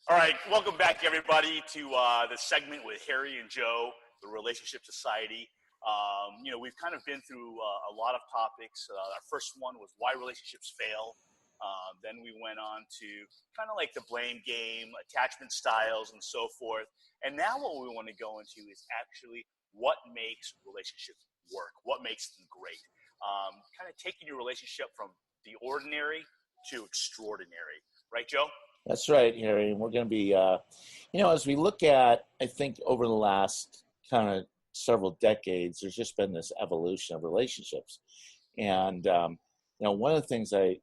All right, welcome back, everybody, to the segment with Harry and Joe, the Relationship Society. We've kind of been through a lot of topics. Our first one was why relationships fail. Then we went on to kind of like the blame game, attachment styles, and so forth. And now what we want to go into is actually what makes relationships work, what makes them great. Kind of taking your relationship from the ordinary to extraordinary. Right, Joe? That's right, Harry. And we're going to be, as we look at, I think over the last kind of several decades, there's just been this evolution of relationships. And, one of the things I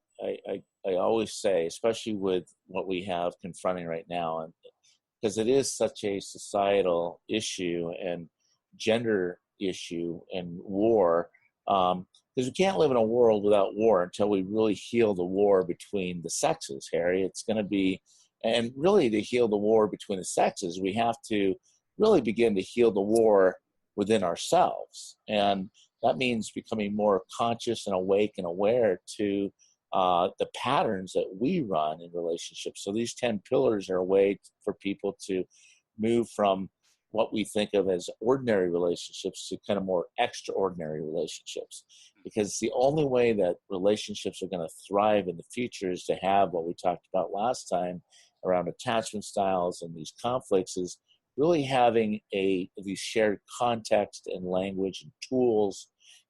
always say, especially with what we have confronting right now, and because it is such a societal issue and gender issue and war, because we can't live in a world without war until we really heal the war between the sexes, Harry. It's going to be, and really to heal the war between the sexes, we have to really begin to heal the war within ourselves. And that means becoming more conscious and awake and aware to the patterns that we run in relationships. So these 10 pillars are a way for people to move from what we think of as ordinary relationships to kind of more extraordinary relationships. Because the only way that relationships are going to thrive in the future is to have what we talked about last time around attachment styles and these conflicts, is really having these shared context and language and tools.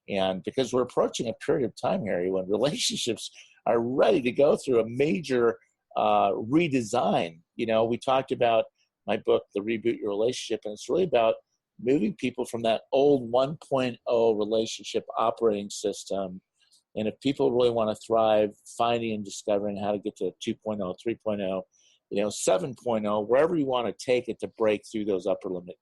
And because we're approaching a period of time, Harry, when relationships are ready to go through a major redesign. We talked about my book, The Reboot Your Relationship, and it's really about moving people from that old 1.0 relationship operating system. And if people really want to thrive, finding and discovering how to get to 2.0, 3.0, 7.0, wherever you want to take it to break through those upper limit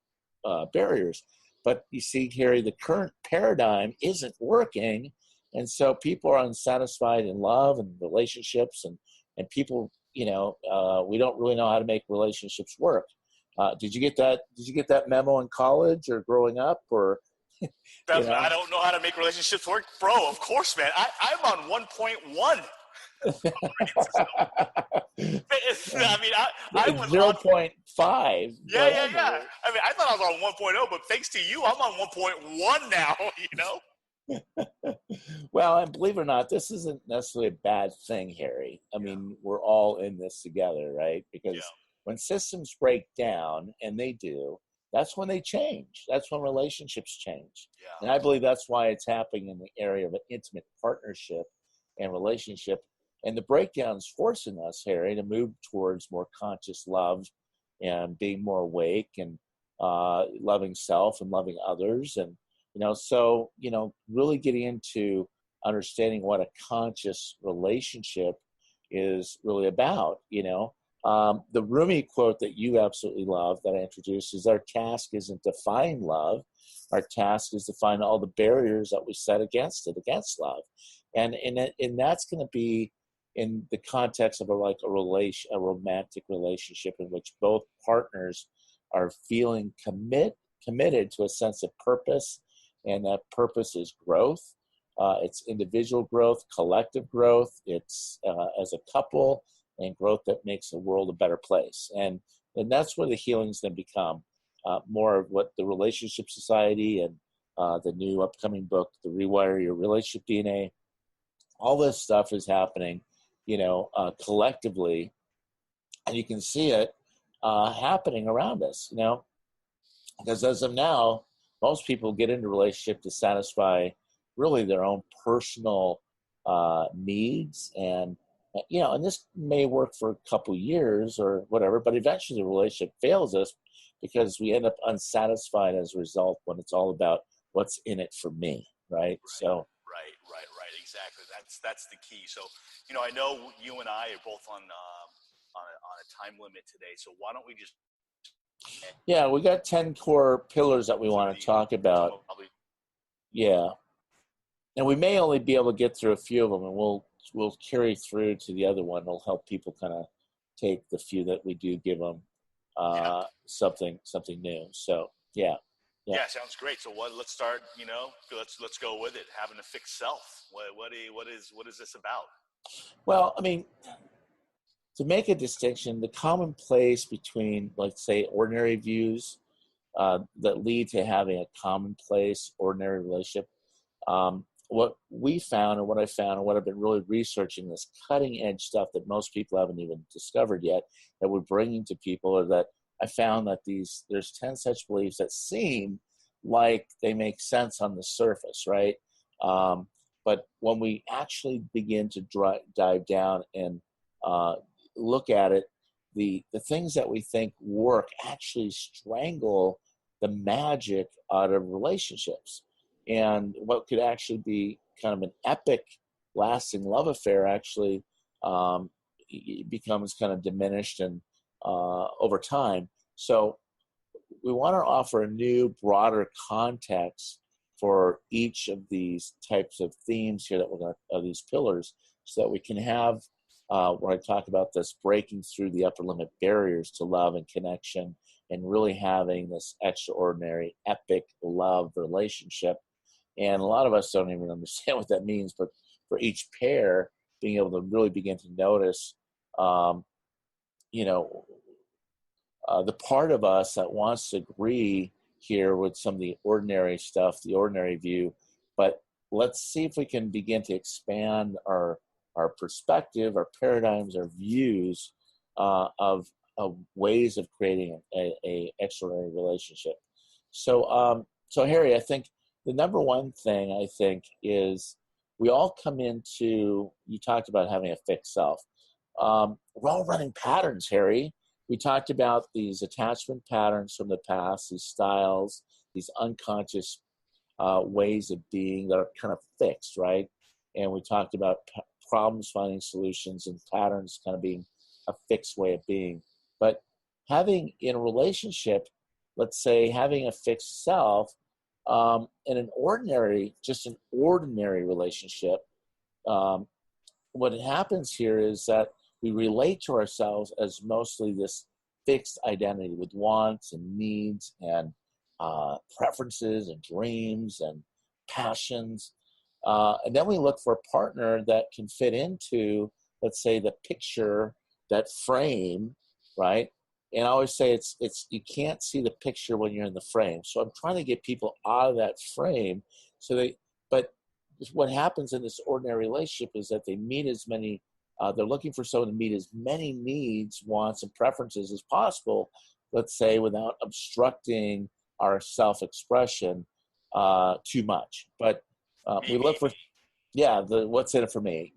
barriers. But you see, Harry, the current paradigm isn't working. And so people are unsatisfied in love and relationships, and people, we don't really know how to make relationships work. Did you get that? Did you get that memo in college or growing up, or? I don't know how to make relationships work, bro. Of course, man. I'm on 1.1. I was 0.5. Yeah. I mean, I thought I was on 1.0, but thanks to you, I'm on 1.1 now. Well, and believe it or not, this isn't necessarily a bad thing, Harry. I mean, we're all in this together, right? Because when systems break down, and they do, that's when they change. That's when relationships change. Yeah. And I believe that's why it's happening in the area of an intimate partnership and relationship. And the breakdown's forcing us, Harry, to move towards more conscious love and being more awake and loving self and loving others. And, really getting into understanding what a conscious relationship is really about. The Rumi quote that you absolutely love that I introduced is, our task isn't to find love. Our task is to find all the barriers that we set against love. And that's going to be in the context of a romantic relationship in which both partners are feeling committed to a sense of purpose, and that purpose is growth. It's individual growth, collective growth. It's as a couple, and growth that makes the world a better place. And that's where the healing's going to become more of what the Relationship Society and the new upcoming book, The Rewire Your Relationship DNA, all this stuff is happening, collectively, and you can see it happening around us, because as of now, most people get into a relationship to satisfy really their own personal needs, and and this may work for a couple years or whatever, but eventually the relationship fails us because we end up unsatisfied as a result, when it's all about what's in it for me, right? So Right. Exactly. That's the key. So, I know you and I are both on a time limit today. So why don't we just? Yeah, we got 10 core pillars that we want to talk about. Yeah, and we may only be able to get through a few of them, and we'll carry through to the other one. It'll help people kind of take the few that we do give them something new. So yeah, sounds great. So let's start. Let's go with it. Having a fixed self. What is this about? Well, I mean, to make a distinction, the common place between, let's say, ordinary views that lead to having a commonplace, ordinary relationship. What we found and what I found and what I've been really researching, this cutting edge stuff that most people haven't even discovered yet, that we're bringing to people, are that I found that there's 10 such beliefs that seem like they make sense on the surface, right? But when we actually begin to dive down and look at it, the things that we think work actually strangle the magic out of relationships. And what could actually be kind of an epic, lasting love affair actually becomes kind of diminished and over time. So we want to offer a new, broader context for each of these types of themes here that we're going to, these pillars, so that we can have, when I talk about this, breaking through the upper limit barriers to love and connection, and really having this extraordinary, epic love relationship. And a lot of us don't even understand what that means, but for each pair, being able to really begin to notice, the part of us that wants to agree here with some of the ordinary stuff, the ordinary view, but let's see if we can begin to expand our perspective, our paradigms, our views of ways of creating a extraordinary relationship. So Harry, I think the number one thing I think is we all come into, you talked about having a fixed self. We're all running patterns, Harry. We talked about these attachment patterns from the past, these styles, these unconscious ways of being that are kind of fixed, right? And we talked about problems finding solutions and patterns kind of being a fixed way of being. But having in a relationship, let's say having a fixed self in an ordinary relationship, what happens here is that we relate to ourselves as mostly this fixed identity with wants and needs and preferences and dreams and passions. And then we look for a partner that can fit into, let's say, the picture, that frame, right? And I always say it's you can't see the picture when you're in the frame. So I'm trying to get people out of that frame. But what happens in this ordinary relationship is that they meet as many, they're looking for someone to meet as many needs, wants, and preferences as possible, let's say, without obstructing our self-expression too much. But we look for, what's in it for me,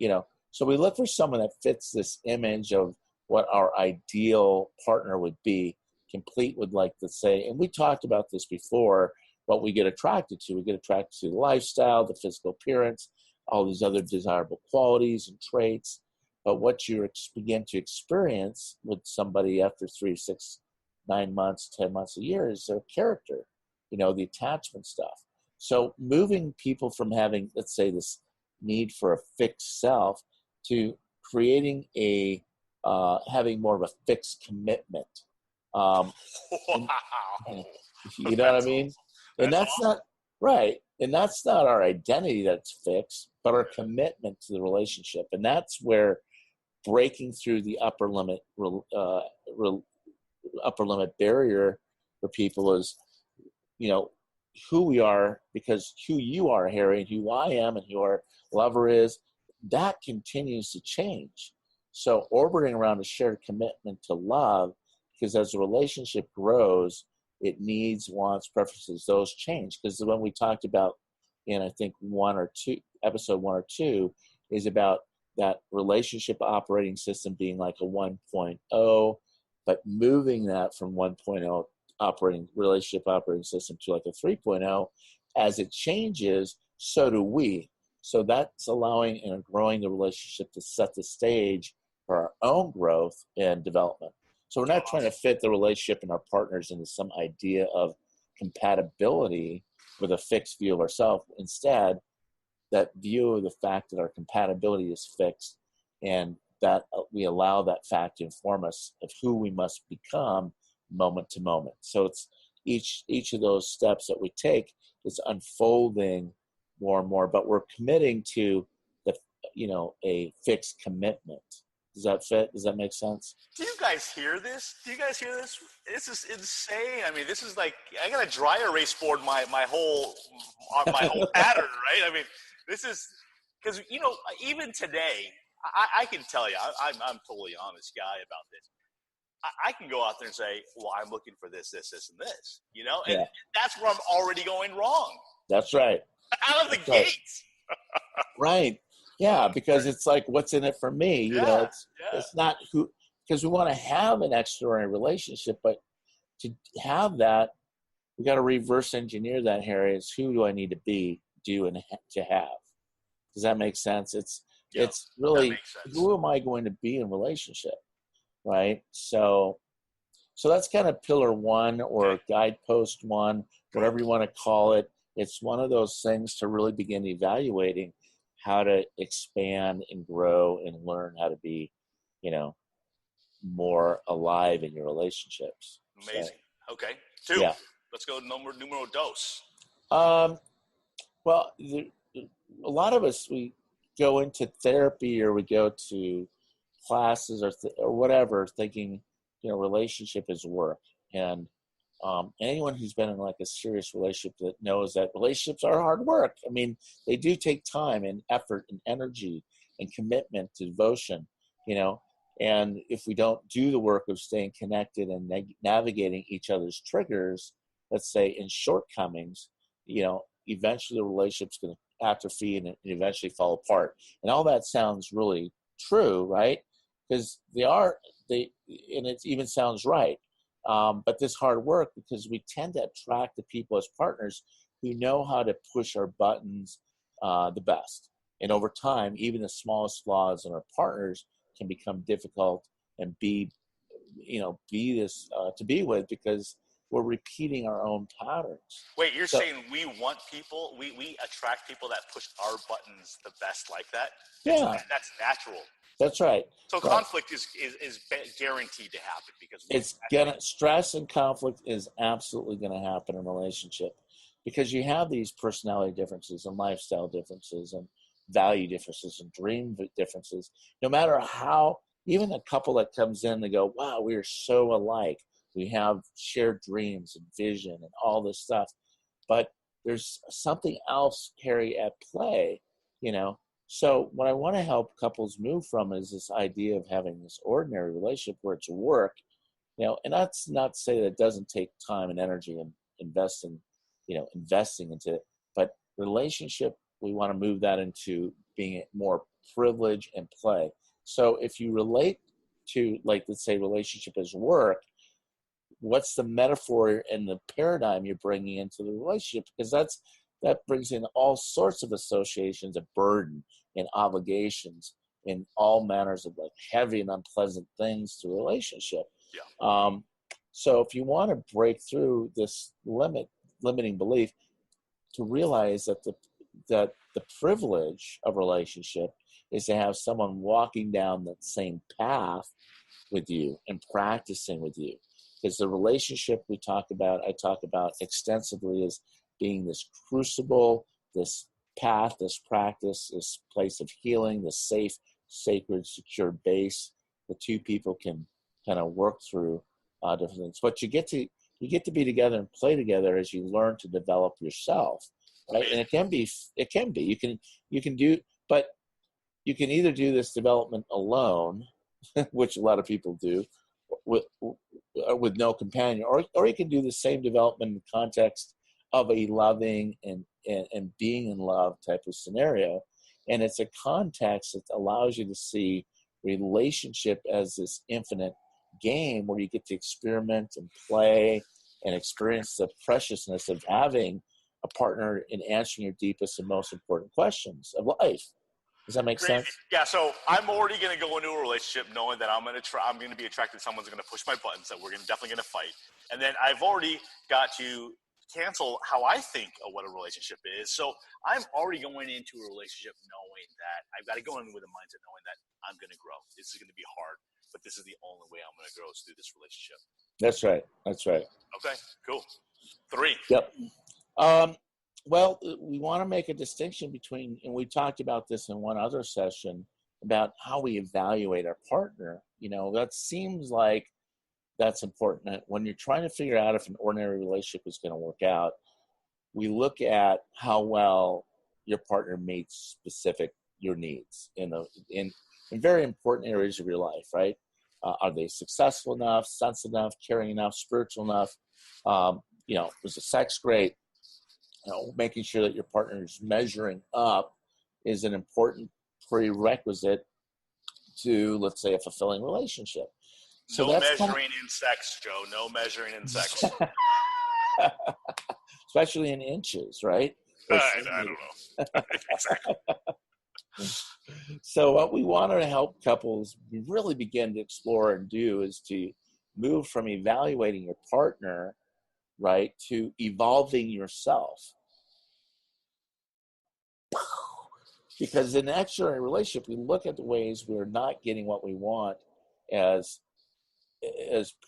So we look for someone that fits this image of what our ideal partner would be, complete with, like, let's say, and we talked about this before, what we get attracted to. We get attracted to the lifestyle, the physical appearance, all these other desirable qualities and traits. But what you begin to experience with somebody after 3, 6, 9 months, 10 months, a year is their character, the attachment stuff. So moving people from having, let's say, this need for a fixed self to creating having more of a fixed commitment. Wow. You know what I mean? And that's awesome. Not right. And that's not our identity that's fixed, but our commitment to the relationship. And that's where breaking through the upper limit barrier for people is, who we are, because who you are, Harry, and who I am, and who our lover is, that continues to change. So orbiting around a shared commitment to love, because as the relationship grows, it needs, wants, preferences, those change. Because when we talked about in, I think, episode 1 or 2, is about that relationship operating system being like a 1.0, but moving that from 1.0 relationship operating system to like a 3.0, as it changes, so do we. So that's allowing and growing the relationship to set the stage for our own growth and development. So we're not trying to fit the relationship and our partners into some idea of compatibility with a fixed view of ourselves. Instead, that view of the fact that our compatibility is fixed, and that we allow that fact to inform us of who we must become moment to moment. So it's each of those steps that we take is unfolding more and more, but we're committing to a fixed commitment. Does that fit? Does that make sense? Do you guys hear this? Do you guys hear this? This is insane. I mean, this is like I got a dry erase board my whole pattern, right? I mean, this is because even today, I can tell you, I'm totally honest guy about this. I can go out there and say, well, I'm looking for this, this, this, and this, and that's where I'm already going wrong. That's right. Out of the gates. Right. Yeah, because it's like, what's in it for me? It's not who, because we want to have an extraordinary relationship, but to have that, we got to reverse engineer that, Harry. It's who do I need to be, do, and to have. Does that make sense? It's really, who am I going to be in relationship? Right. So that's kind of pillar one or guidepost one, whatever you want to call it. It's one of those things to really begin evaluating how to expand and grow and learn how to be, more alive in your relationships. Amazing. So, okay. 2. Yeah. Let's go numero dos. Well, a lot of us, we go into therapy or we go to classes or whatever, thinking, relationship is work. And anyone who's been in like a serious relationship that knows that relationships are hard work. I mean, they do take time and effort and energy and commitment to devotion, and if we don't do the work of staying connected and navigating each other's triggers, let's say in shortcomings, eventually the relationship's going to atrophy and eventually fall apart. And all that sounds really true, right? Because and it even sounds right. But this hard work, because we tend to attract the people as partners who know how to push our buttons the best. And over time, even the smallest flaws in our partners can become difficult and be this to be with, because we're repeating our own patterns. Wait, you're saying we want people, we attract people that push our buttons the best like that? Yeah. That's natural. That's right. So conflict is guaranteed to happen because stress and conflict is absolutely going to happen in a relationship, because you have these personality differences and lifestyle differences and value differences and dream differences. No matter how, even a couple that comes in, they go, wow, we are so alike. We have shared dreams and vision and all this stuff, but there's something else, Harry, at play, So what I want to help couples move from is this idea of having this ordinary relationship where it's work, and that's not to say that it doesn't take time and energy and investing into it, but relationship, we want to move that into being more privilege and play. So if you relate to, like, let's say relationship as work, what's the metaphor and the paradigm you're bringing into the relationship? Because that brings in all sorts of associations of burden and obligations and all manners of like heavy and unpleasant things to relationship. Yeah. So if you want to break through this limiting belief, to realize that the privilege of relationship is to have someone walking down that same path with you and practicing with you. Because the relationship I talk about extensively is being this crucible, this path, this practice, this place of healing, this safe, sacred, secure base the two people can kind of work through different things. But you get to be together and play together as you learn to develop yourself, right? And it can be you can do, but you can either do this development alone, which a lot of people do, with no companion, or you can do the same development in the context of a loving and being in love type of scenario. And it's a context that allows you to see relationship as this infinite game where you get to experiment and play and experience the preciousness of having a partner in answering your deepest and most important questions of life. Does that make sense? Yeah, so I'm already going to go into a relationship knowing that I'm going to be attracted to someone who's going to push my buttons, that we're definitely going to fight. And then I've already got to cancel how I think of what a relationship is. So I'm already going into a relationship knowing that I've got to go in with a mindset knowing that I'm going to grow. This is going to be hard, but this is the only way I'm going to grow is through this relationship. That's right. That's right. Okay, cool. 3. Yep. Well, we want to make a distinction between, and we talked about this in one other session, about how we evaluate our partner, that seems like that's important. When you're trying to figure out if an ordinary relationship is going to work out, we look at how well your partner meets your needs in very important areas of your life, right? Are they successful enough, sensitive enough, caring enough, spiritual enough? Was the sex great? Making sure that your partner is measuring up is an important prerequisite to, let's say, a fulfilling relationship. So no measuring in sex, Joe. No measuring in sex. Especially in inches, right? I don't know. Exactly. So what we want to help couples really begin to explore and do is to move from evaluating your partner, right, to evolving yourself. Because in an extraordinary relationship, we look at the ways we're not getting what we want as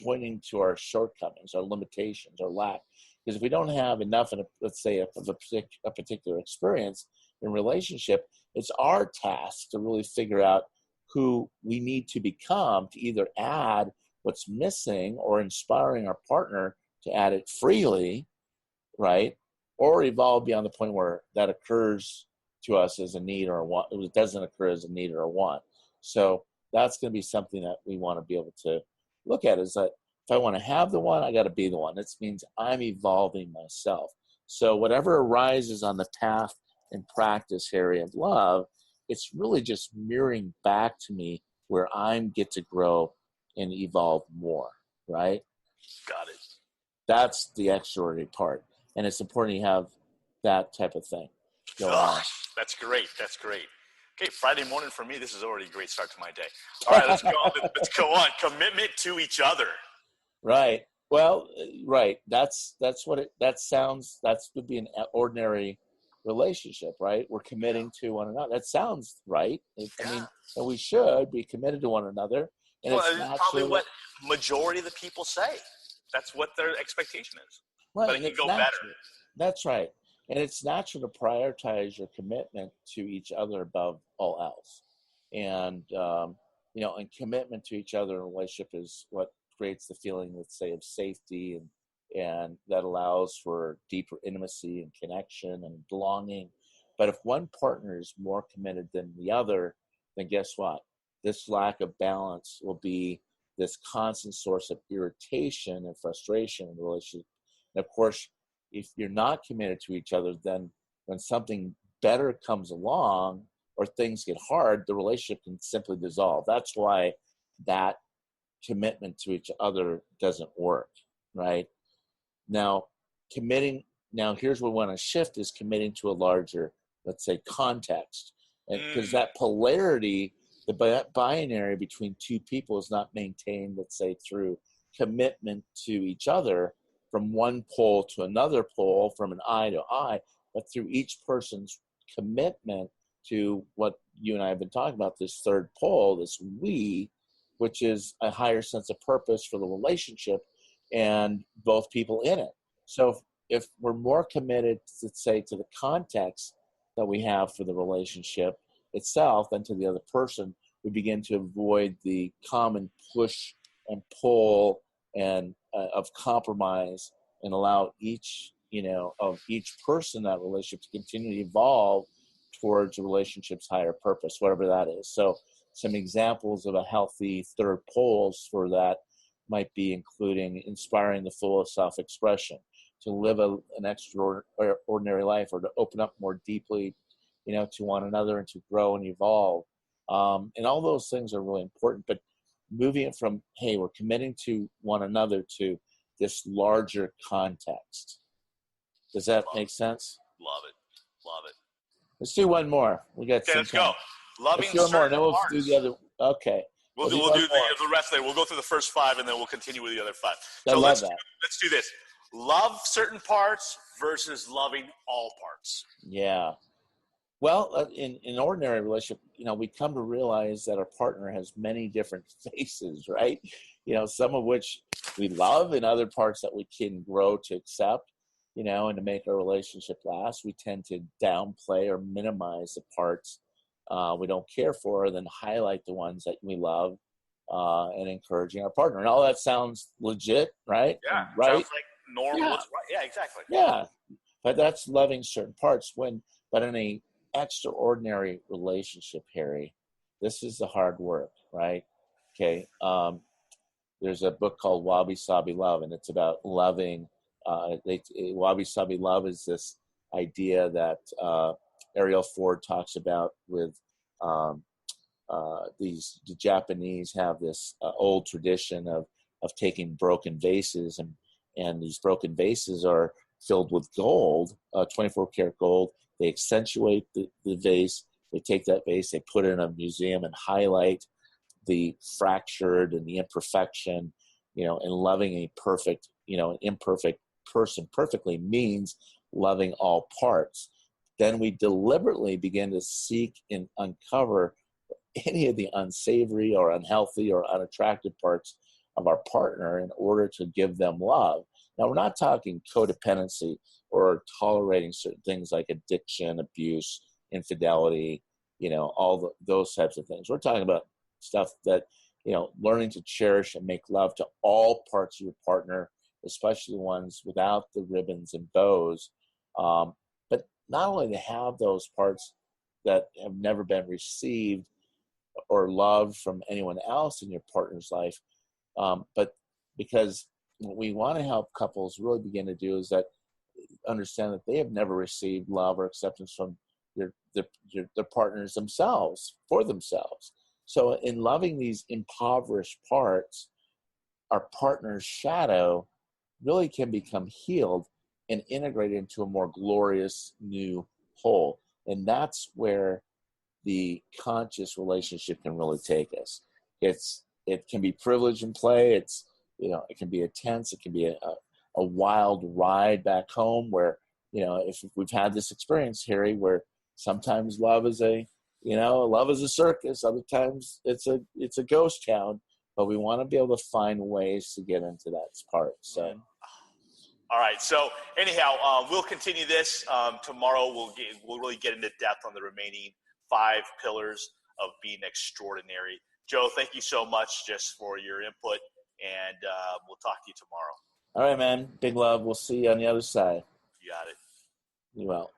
pointing to our shortcomings, our limitations, our lack. Because if we don't have enough, let's say, of a particular experience in relationship, it's our task to really figure out who we need to become to either add what's missing or inspiring our partner to add it freely, right? Or evolve beyond the point where that occurs to us as a need or a want. It doesn't occur as a need or a want. So that's going to be something that we want to be able to look at, is that if I want to have the one, I got to be the one. That means I'm evolving myself. So whatever arises on the path and practice area of love, it's really just mirroring back to me where I get to grow and evolve more, right? Got it. That's the extraordinary part. And it's important you have that type of thing. That's great. That's great. Okay, Friday morning for me, this is already a great start to my day. All right, let's go on. Let's go on. Commitment to each other. Right. Well, right. That would be an ordinary relationship, right? We're committing to one another. That sounds right. I mean, and we should be committed to one another. And it's probably what majority of the people say. That's what their expectation is. Right. But it can go better. That's right. And it's natural to prioritize your commitment to each other above all else. And, and commitment to each other in a relationship is what creates the feeling, let's say, of safety and that allows for deeper intimacy and connection and belonging. But if one partner is more committed than the other, then guess what? This lack of balance will be this constant source of irritation and frustration in the relationship. And of course, if you're not committed to each other, then when something better comes along or things get hard, the relationship can simply dissolve. That's why that commitment to each other doesn't work, right? Now, here's what we want to shift is committing to a larger, let's say, context. Because that polarity, the binary between two people is not maintained, let's say, through commitment to each other from one pole to another pole, from an eye to eye, but through each person's commitment to what you and I have been talking about, this third pole, this we, which is a higher sense of purpose for the relationship and both people in it. So if we're more committed, let's say, to the context that we have for the relationship itself than to the other person, we begin to avoid the common push and pull and of compromise, and allow each person in that relationship to continue to evolve towards a relationship's higher purpose, whatever that is. So some examples of a healthy third poles for that might be including inspiring the full of self-expression, to live an extraordinary life, or to open up more deeply, to one another and to grow and evolve. And all those things are really important, but moving it from, hey, we're committing to one another to this larger context. Does that make sense? Love it. Let's do one more. We got some let's time. Go. Loving let's do one more, then we'll do the other. Okay. We'll do the rest of it. We'll go through the first 5, and then we'll continue with the other 5. I love that. Let's do this. Love certain parts versus loving all parts. Yeah. Well, in an ordinary relationship, we come to realize that our partner has many different faces, right? Some of which we love and other parts that we can grow to accept, and to make our relationship last. We tend to downplay or minimize the parts we don't care for, then highlight the ones that we love and encouraging our partner. And all that sounds legit, right? Yeah, right. Sounds like normal. Yeah. What's right? Yeah, exactly. Yeah, but that's loving certain parts. But in a extraordinary relationship, Harry, this is the hard work, right? Okay. There's a book called Wabi Sabi Love, and it's about loving. Wabi Sabi Love is this idea that Ariel Ford talks about with um, the Japanese have this old tradition of taking broken vases, and these broken vases are filled with gold, 24 karat gold. They accentuate the vase. They take that vase, they put it in a museum and highlight the fractured and the imperfection, and loving a perfect, an imperfect person perfectly means loving all parts. Then we deliberately begin to seek and uncover any of the unsavory or unhealthy or unattractive parts of our partner in order to give them love. Now, we're not talking codependency or tolerating certain things like addiction, abuse, infidelity, all those types of things. We're talking about stuff that, learning to cherish and make love to all parts of your partner, especially the ones without the ribbons and bows. But not only to have those parts that have never been received or loved from anyone else in your partner's life, but because what we want to help couples really begin to do is that understand that they have never received love or acceptance from their partners themselves for themselves. So in loving these impoverished parts, our partner's shadow really can become healed and integrated into a more glorious new whole. And that's where the conscious relationship can really take us. It can be privilege and play. It can be intense. It can be a wild ride back home where, if we've had this experience, Harry, where sometimes love is a circus. Other times it's a ghost town, but we want to be able to find ways to get into that part. So. All right. So anyhow, we'll continue this tomorrow. We'll really get into depth on the remaining 5 pillars of being extraordinary. Joe, thank you so much just for your input, and we'll talk to you tomorrow. All right, man. Big love. We'll see you on the other side. You got it. You will.